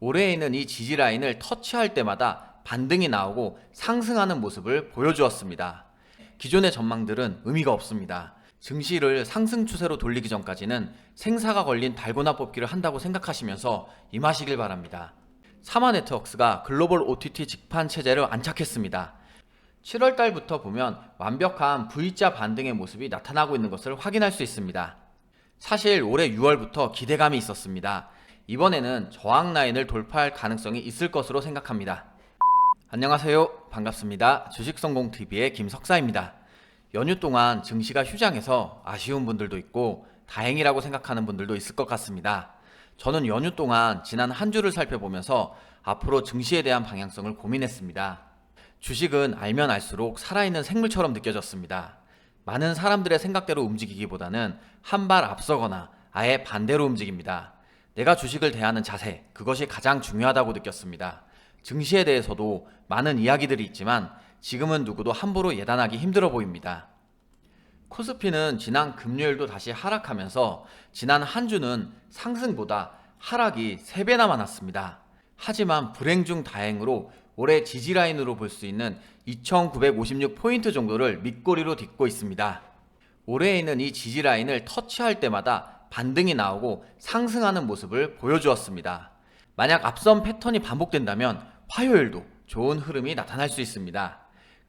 올해에는 이 지지 라인을 터치할 때마다 반등이 나오고 상승하는 모습을 보여주었습니다. 기존의 전망들은 의미가 없습니다. 증시를 상승 추세로 돌리기 전까지는 생사가 걸린 달고나 뽑기를 한다고 생각하시면서 임하시길 바랍니다. 사마네트웍스가 글로벌 OTT 직판 체제를 안착했습니다. 7월 달부터 보면 완벽한 V자 반등의 모습이 나타나고 있는 것을 확인할 수 있습니다. 사실 올해 6월부터 기대감이 있었습니다. 이번에는 저항 라인을 돌파할 가능성이 있을 것으로 생각합니다. 안녕하세요. 반갑습니다. 주식성공TV의 김석사입니다. 연휴 동안 증시가 휴장해서 아쉬운 분들도 있고 다행이라고 생각하는 분들도 있을 것 같습니다. 저는 연휴 동안 지난 한 주를 살펴보면서 앞으로 증시에 대한 방향성을 고민했습니다. 주식은 알면 알수록 살아있는 생물처럼 느껴졌습니다. 많은 사람들의 생각대로 움직이기보다는 한 발 앞서거나 아예 반대로 움직입니다. 내가 주식을 대하는 자세, 그것이 가장 중요하다고 느꼈습니다. 증시에 대해서도 많은 이야기들이 있지만 지금은 누구도 함부로 예단하기 힘들어 보입니다. 코스피는 지난 금요일도 다시 하락하면서 지난 한 주는 상승보다 하락이 3배나 많았습니다. 하지만 불행 중 다행으로 올해 지지라인으로 볼 수 있는 2956포인트 정도를 밑꼬리로 딛고 있습니다. 올해에는 이 지지라인을 터치할 때마다 반등이 나오고 상승하는 모습을 보여주었습니다. 만약 앞선 패턴이 반복된다면 화요일도 좋은 흐름이 나타날 수 있습니다.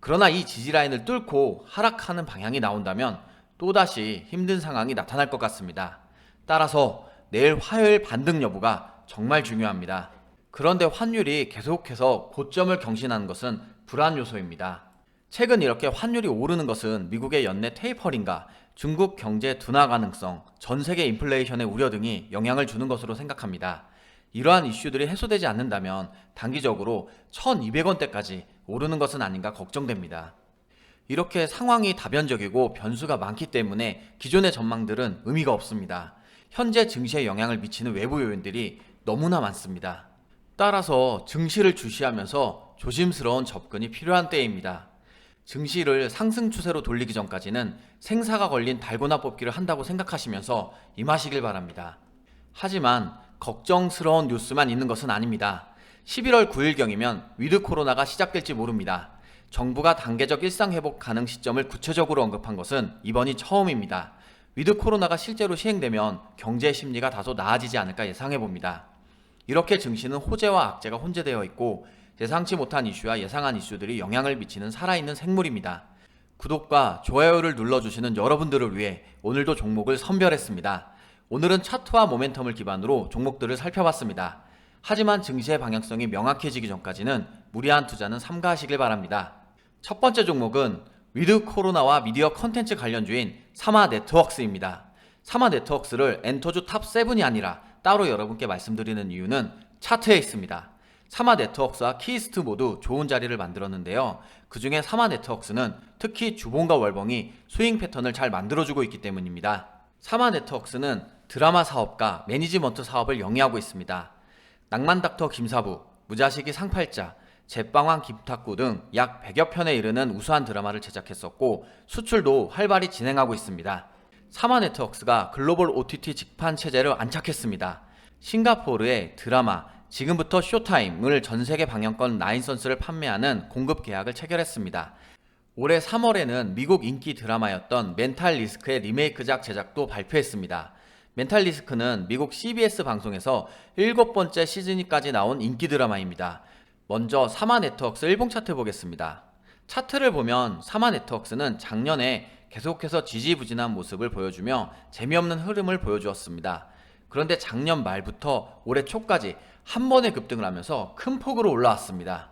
그러나 이 지지라인을 뚫고 하락하는 방향이 나온다면 또다시 힘든 상황이 나타날 것 같습니다. 따라서 내일 화요일 반등 여부가 정말 중요합니다. 그런데 환율이 계속해서 고점을 경신하는 것은 불안 요소입니다. 최근 이렇게 환율이 오르는 것은 미국의 연내 테이퍼링과 중국 경제 둔화 가능성, 전 세계 인플레이션의 우려 등이 영향을 주는 것으로 생각합니다. 이러한 이슈들이 해소되지 않는다면 단기적으로 1200원대까지 오르는 것은 아닌가 걱정됩니다. 이렇게 상황이 다변적이고 변수가 많기 때문에 기존의 전망들은 의미가 없습니다. 현재 증시에 영향을 미치는 외부 요인들이 너무나 많습니다. 따라서 증시를 주시하면서 조심스러운 접근이 필요한 때입니다. 증시를 상승 추세로 돌리기 전까지는 생사가 걸린 달고나 뽑기를 한다고 생각하시면서 임하시길 바랍니다. 하지만 걱정스러운 뉴스만 있는 것은 아닙니다. 11월 9일경이면 위드 코로나가 시작될지 모릅니다. 정부가 단계적 일상 회복 가능 시점을 구체적으로 언급한 것은 이번이 처음입니다. 위드 코로나가 실제로 시행되면 경제 심리가 다소 나아지지 않을까 예상해봅니다. 이렇게 증시는 호재와 악재가 혼재되어 있고 예상치 못한 이슈와 예상한 이슈들이 영향을 미치는 살아있는 생물입니다. 구독과 좋아요를 눌러주시는 여러분들을 위해 오늘도 종목을 선별했습니다. 오늘은 차트와 모멘텀을 기반으로 종목들을 살펴봤습니다. 하지만 증시의 방향성이 명확해지기 전까지는 무리한 투자는 삼가하시길 바랍니다. 첫 번째 종목은 위드 코로나와 미디어 컨텐츠 관련주인 사마네트웍스입니다. 사마네트웍스를 엔터주 탑7이 아니라 따로 여러분께 말씀드리는 이유는 차트에 있습니다. 사마네트웍스와 키스트 모두 좋은 자리를 만들었는데요. 그 중에 사마네트웍스는 특히 주봉과 월봉이 스윙 패턴을 잘 만들어주고 있기 때문입니다. 사마네트웍스는 드라마 사업과 매니지먼트 사업을 영위하고 있습니다. 낭만닥터 김사부, 무자식이 상팔자, 제빵왕 김탁구 등 약 100여 편에 이르는 우수한 드라마를 제작했었고 수출도 활발히 진행하고 있습니다. 사마네트웍스가 글로벌 OTT 직판 체제를 안착했습니다. 싱가포르의 드라마 지금부터 쇼타임을 전세계 방영권 라이선스를 판매하는 공급 계약을 체결했습니다. 올해 3월에는 미국 인기 드라마였던 멘탈 리스크의 리메이크작 제작도 발표했습니다. 멘탈 리스크는 미국 CBS 방송에서 7번째 시즌까지 나온 인기 드라마입니다. 먼저 사마네트웍스 일봉 차트 보겠습니다. 차트를 보면 사마네트웍스는 작년에 계속해서 지지부진한 모습을 보여주며 재미없는 흐름을 보여주었습니다. 그런데 작년 말부터 올해 초까지 한 번에 급등을 하면서 큰 폭으로 올라왔습니다.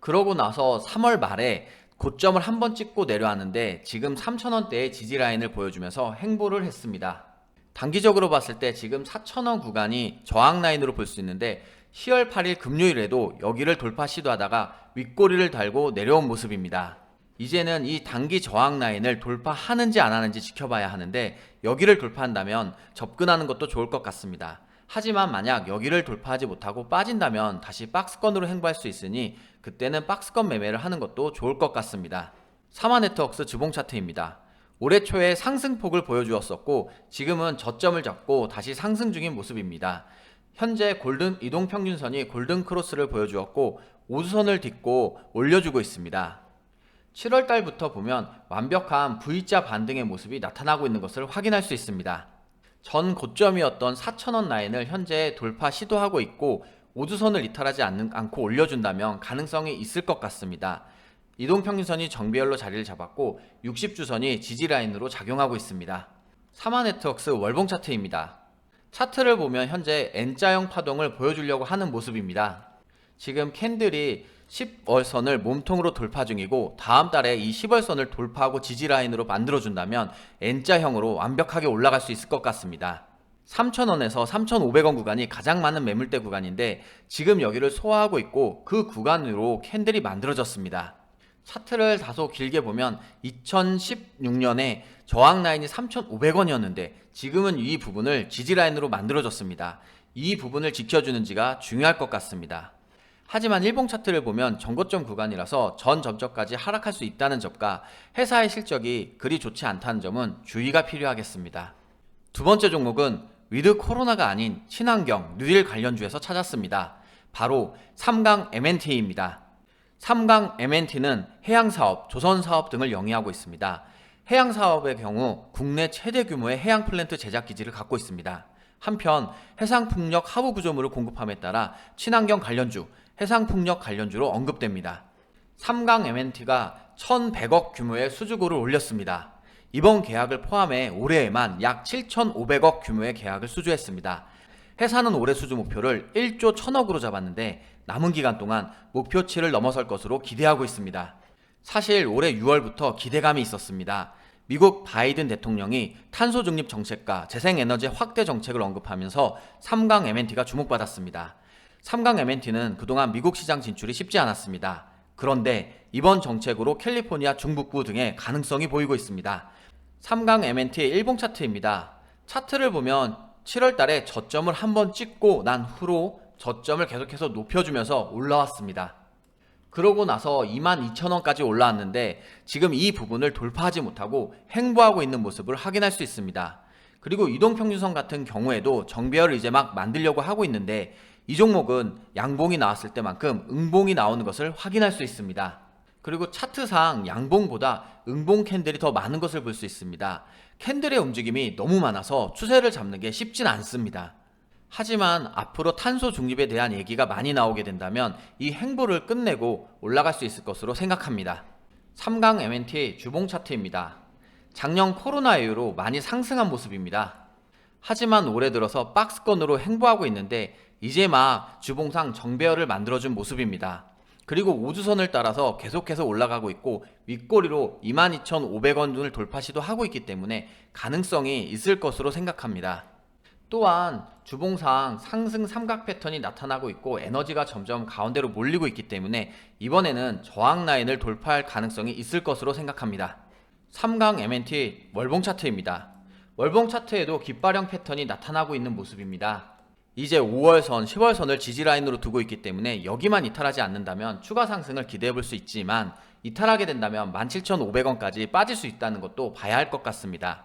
그러고 나서 3월 말에 고점을 한 번 찍고 내려왔는데 지금 3,000원대의 지지라인을 보여주면서 행보를 했습니다. 단기적으로 봤을 때 지금 4,000원 구간이 저항 라인으로 볼 수 있는데 10월 8일 금요일에도 여기를 돌파 시도하다가 윗꼬리를 달고 내려온 모습입니다. 이제는 이 단기 저항 라인을 돌파하는지 안 하는지 지켜봐야 하는데 여기를 돌파한다면 접근하는 것도 좋을 것 같습니다. 하지만 만약 여기를 돌파하지 못하고 빠진다면 다시 박스권으로 행보할 수 있으니 그때는 박스권 매매를 하는 것도 좋을 것 같습니다. 사마네트웍스 주봉 차트입니다. 올해 초에 상승폭을 보여주었었고 지금은 저점을 잡고 다시 상승 중인 모습입니다. 현재 이동평균선이 골든크로스를 보여주었고 5주선을 딛고 올려주고 있습니다. 7월 달부터 보면 완벽한 V자 반등의 모습이 나타나고 있는 것을 확인할 수 있습니다. 전 고점이었던 4,000원 라인을 현재 돌파 시도하고 있고 5주선을 이탈하지 않고 올려준다면 가능성이 있을 것 같습니다. 이동평균선이 정배열로 자리를 잡았고 60주선이 지지라인으로 작용하고 있습니다. 사마네트웍스 월봉 차트입니다. 차트를 보면 현재 N자형 파동을 보여주려고 하는 모습입니다. 지금 캔들이 10월선을 몸통으로 돌파 중이고 다음 달에 이 10월선을 돌파하고 지지라인으로 만들어준다면 N자형으로 완벽하게 올라갈 수 있을 것 같습니다. 3,000원에서 3,500원 구간이 가장 많은 매물대 구간인데 지금 여기를 소화하고 있고 그 구간으로 캔들이 만들어졌습니다. 차트를 다소 길게 보면 2016년에 저항 라인이 3,500원이었는데 지금은 이 부분을 지지라인으로 만들어졌습니다. 이 부분을 지켜주는지가 중요할 것 같습니다. 하지만 일봉 차트를 보면 전고점 구간이라서 전 점적까지 하락할 수 있다는 점과 회사의 실적이 그리 좋지 않다는 점은 주의가 필요하겠습니다. 두 번째 종목은 위드 코로나가 아닌 친환경 뉴딜 관련주에서 찾았습니다. 바로 삼강 M&T입니다. 삼강 M&T는 해양사업, 조선사업 등을 영위하고 있습니다. 해양사업의 경우 국내 최대 규모의 해양 플랜트 제작 기지를 갖고 있습니다. 한편 해상풍력 하부 구조물을 공급함에 따라 친환경 관련주, 해상풍력 관련주로 언급됩니다. 삼강 M&T가 1,100억 규모의 수주고를 올렸습니다. 이번 계약을 포함해 올해에만 약 7,500억 규모의 계약을 수주했습니다. 회사는 올해 수주 목표를 1조 1,000억으로 잡았는데 남은 기간 동안 목표치를 넘어설 것으로 기대하고 있습니다. 사실 올해 6월부터 기대감이 있었습니다. 미국 바이든 대통령이 탄소 중립 정책과 재생에너지 확대 정책을 언급하면서 삼강 M&T가 주목받았습니다. 삼강 M&T는 그동안 미국 시장 진출이 쉽지 않았습니다. 그런데 이번 정책으로 캘리포니아 중북부 등의 가능성이 보이고 있습니다. 삼강 M&T 일봉 차트입니다. 차트를 보면 7월 달에 저점을 한번 찍고 난 후로 저점을 계속해서 높여주면서 올라왔습니다. 그러고 나서 22,000원까지 올라왔는데 지금 이 부분을 돌파하지 못하고 횡보하고 있는 모습을 확인할 수 있습니다. 그리고 이동평균선 같은 경우에도 정배열을 이제 막 만들려고 하고 있는데 이 종목은 양봉이 나왔을 때만큼 응봉이 나오는 것을 확인할 수 있습니다. 그리고 차트상 양봉보다 응봉 캔들이 더 많은 것을 볼 수 있습니다. 캔들의 움직임이 너무 많아서 추세를 잡는 게 쉽진 않습니다. 하지만 앞으로 탄소 중립에 대한 얘기가 많이 나오게 된다면 이 행보를 끝내고 올라갈 수 있을 것으로 생각합니다. 삼강 M&T 주봉 차트입니다. 작년 코로나 이후로 많이 상승한 모습입니다. 하지만 올해 들어서 박스권으로 행보하고 있는데 이제 막 주봉상 정배열을 만들어준 모습입니다. 그리고 5주선을 따라서 계속해서 올라가고 있고 윗꼬리로 22,500원을 돌파 시도하고 있기 때문에 가능성이 있을 것으로 생각합니다. 또한 주봉상 상승 삼각 패턴이 나타나고 있고 에너지가 점점 가운데로 몰리고 있기 때문에 이번에는 저항 라인을 돌파할 가능성이 있을 것으로 생각합니다. 삼강 M&T 월봉 차트입니다. 월봉 차트에도 깃발형 패턴이 나타나고 있는 모습입니다. 이제 5월선, 10월선을 지지라인으로 두고 있기 때문에 여기만 이탈하지 않는다면 추가 상승을 기대해 볼 수 있지만 이탈하게 된다면 17,500원까지 빠질 수 있다는 것도 봐야 할 것 같습니다.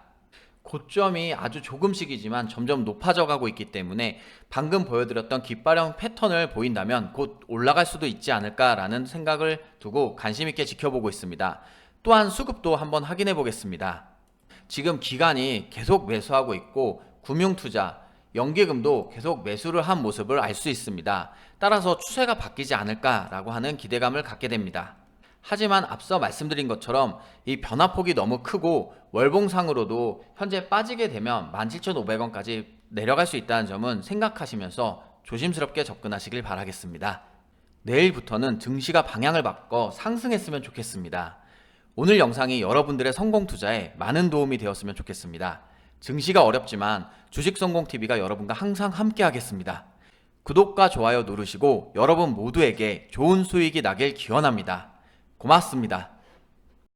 고점이 아주 조금씩이지만 점점 높아져 가고 있기 때문에 방금 보여드렸던 깃발형 패턴을 보인다면 곧 올라갈 수도 있지 않을까라는 생각을 두고 관심 있게 지켜보고 있습니다. 또한 수급도 한번 확인해 보겠습니다. 지금 기관이 계속 매수하고 있고 금융투자, 연기금도 계속 매수를 한 모습을 알 수 있습니다. 따라서 추세가 바뀌지 않을까라고 하는 기대감을 갖게 됩니다. 하지만 앞서 말씀드린 것처럼 이 변화폭이 너무 크고 월봉상으로도 현재 빠지게 되면 17,500원까지 내려갈 수 있다는 점은 생각하시면서 조심스럽게 접근하시길 바라겠습니다. 내일부터는 증시가 방향을 바꿔 상승했으면 좋겠습니다. 오늘 영상이 여러분들의 성공 투자에 많은 도움이 되었으면 좋겠습니다. 증시가 어렵지만 주식성공TV가 여러분과 항상 함께 하겠습니다. 구독과 좋아요 누르시고 여러분 모두에게 좋은 수익이 나길 기원합니다. 고맙습니다.